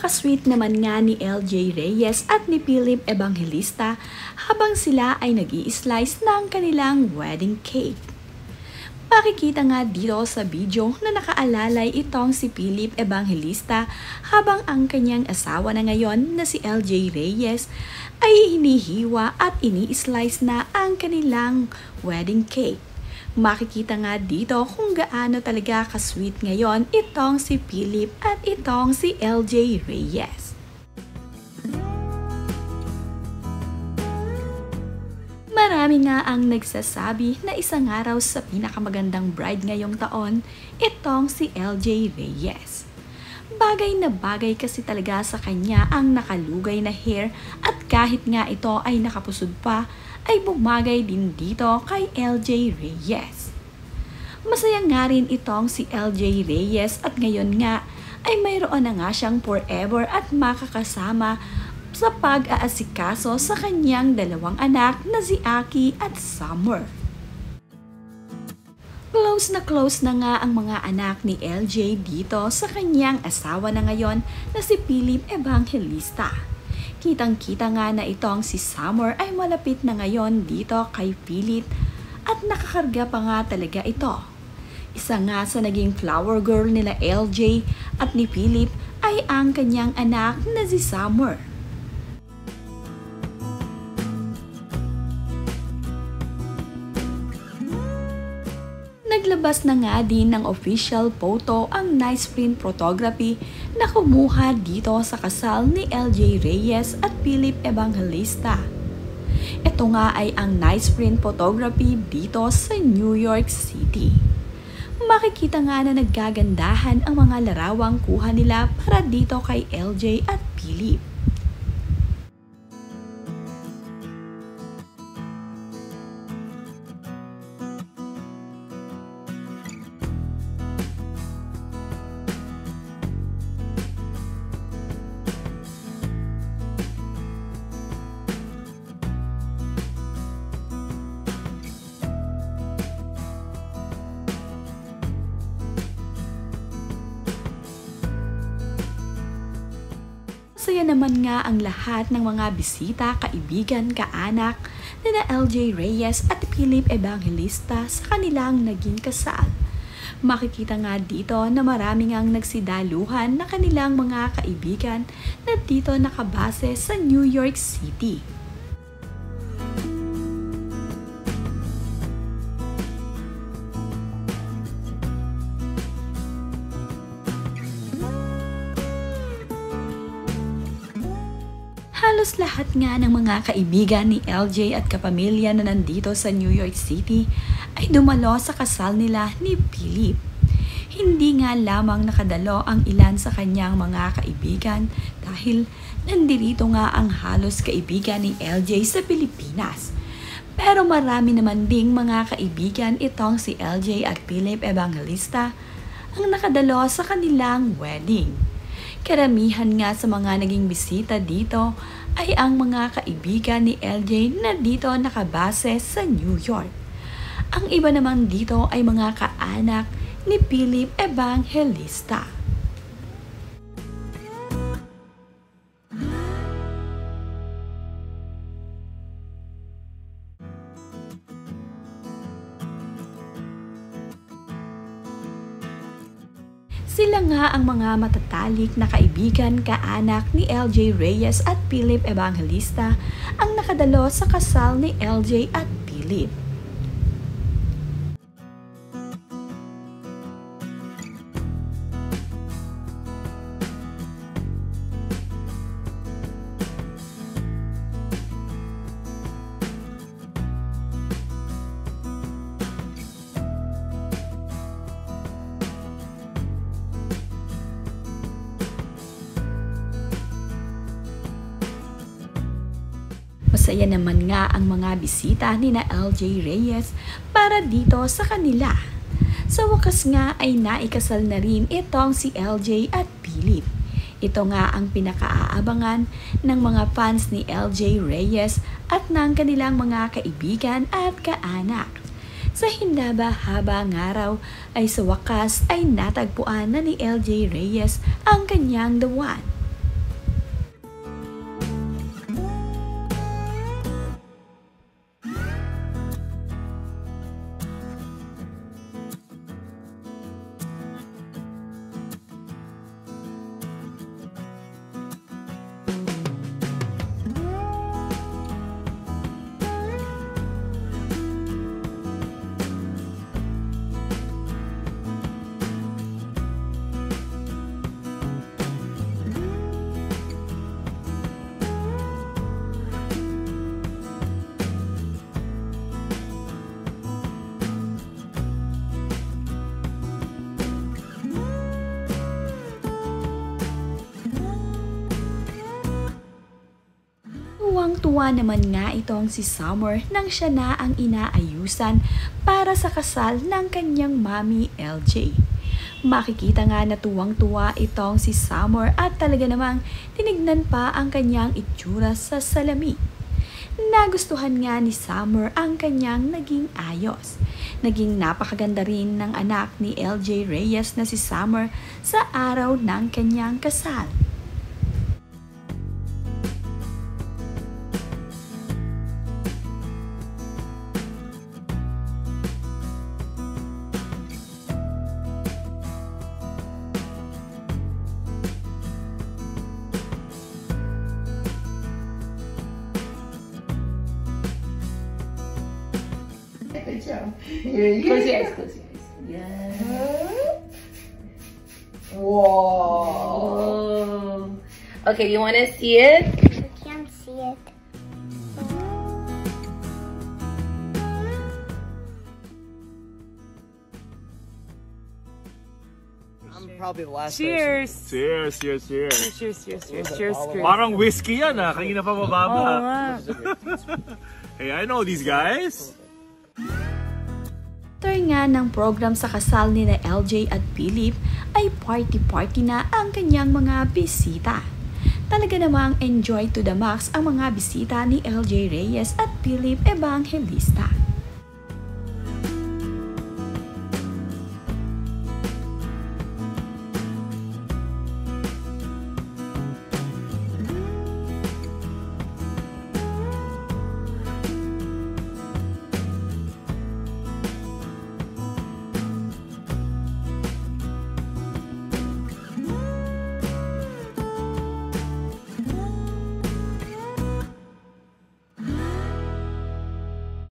Napaka-sweet naman nga ni LJ Reyes at ni Philip Evangelista habang sila ay nag-i-slice ng kanilang wedding cake. Makikita nga dito sa video na nakaalalay itong si Philip Evangelista habang ang kanyang asawa na ngayon na si LJ Reyes ay hinihiwa at ini-slice na ang kanilang wedding cake. Makikita nga dito kung gaano talaga ka-sweet ngayon itong si Philip at itong si LJ Reyes. Marami nga ang nagsasabi na isang araw sa pinakamagandang bride ngayong taon, itong si LJ Reyes. Bagay na bagay kasi talaga sa kanya ang nakalugay na hair at kahit nga ito ay nakapusod pa, ay bumagay din dito kay LJ Reyes. Masaya nga rin itong si LJ Reyes at ngayon nga ay mayroon na nga siyang forever at makakasama sa pag-aasikaso sa kanyang dalawang anak na si Aki at Summer. Close na nga ang mga anak ni LJ dito sa kanyang asawa na ngayon na si Philip Evangelista. Kitang-kita nga na itong si Summer ay malapit na ngayon dito kay Philip at nakakarga pa nga talaga ito. Isa nga sa naging flower girl nila LJ at ni Philip ay ang kanyang anak na si Summer. Naglabas na nga din ng official photo ang nice print photography na kumuha dito sa kasal ni LJ Reyes at Philip Evangelista. Ito nga ay ang nice print photography dito sa New York City. Makikita nga na naggagandahan ang mga larawang kuha nila para dito kay LJ at Philip. Masaya naman nga ang lahat ng mga bisita, kaibigan, kaanak na LJ Reyes at Philip Evangelista sa kanilang naging kasal. Makikita nga dito na marami ngang nagsidaluhan na kanilang mga kaibigan na dito nakabase sa New York City. Halos lahat nga ng mga kaibigan ni LJ at kapamilya na nandito sa New York City ay dumalo sa kasal nila ni Philip. Hindi nga lamang nakadalo ang ilan sa kanyang mga kaibigan dahil nandirito nga ang halos kaibigan ni LJ sa Pilipinas. Pero marami naman ding mga kaibigan itong si LJ at Philip Evangelista ang nakadalo sa kanilang wedding. Karamihan nga sa mga naging bisita dito ay ang mga kaibigan ni LJ na dito nakabase sa New York. Ang iba naman dito ay mga kaanak ni Philip Evangelista. Sila nga ang mga matatalik na kaibigan, kaanak ni LJ Reyes at Philip Evangelista ang nakadalo sa kasal ni LJ at Philip. Masaya naman nga ang mga bisita ni na LJ Reyes para dito sa kanila. Sa wakas nga ay naikasal na rin itong si LJ at Philip. Ito nga ang pinakaaabangan ng mga fans ni LJ Reyes at ng kanilang mga kaibigan at kaanak. Sa hindaba-habang araw ay sa wakas ay natagpuan na ni LJ Reyes ang kanyang the one. Tuwang-tuwa naman nga itong si Summer nang siya na ang inaayusan para sa kasal ng kanyang mami LJ. Makikita nga na tuwang-tuwa itong si Summer at talaga namang tinignan pa ang kanyang itsura sa salamin. Nagustuhan nga ni Summer ang kanyang naging ayos. Naging napakaganda rin ng anak ni LJ Reyes na si Summer sa araw ng kanyang kasal. Good job. Close your eyes, close your eyes. Yeah. Whoa. Okay, you want to see it? I can't see it. I'm probably the last Cheers! Cheers, cheers, cheers. Cheers, cheers, cheers, cheers, Chris. Parang whiskey yan ah. Kanina pa Oo mababa. nga. Hey, I know these guys. After nga ng program sa kasal ni na LJ at Philip ay party-party na ang kanyang mga bisita. Talaga namang enjoy to the max ang mga bisita ni LJ Reyes at Philip Evangelista.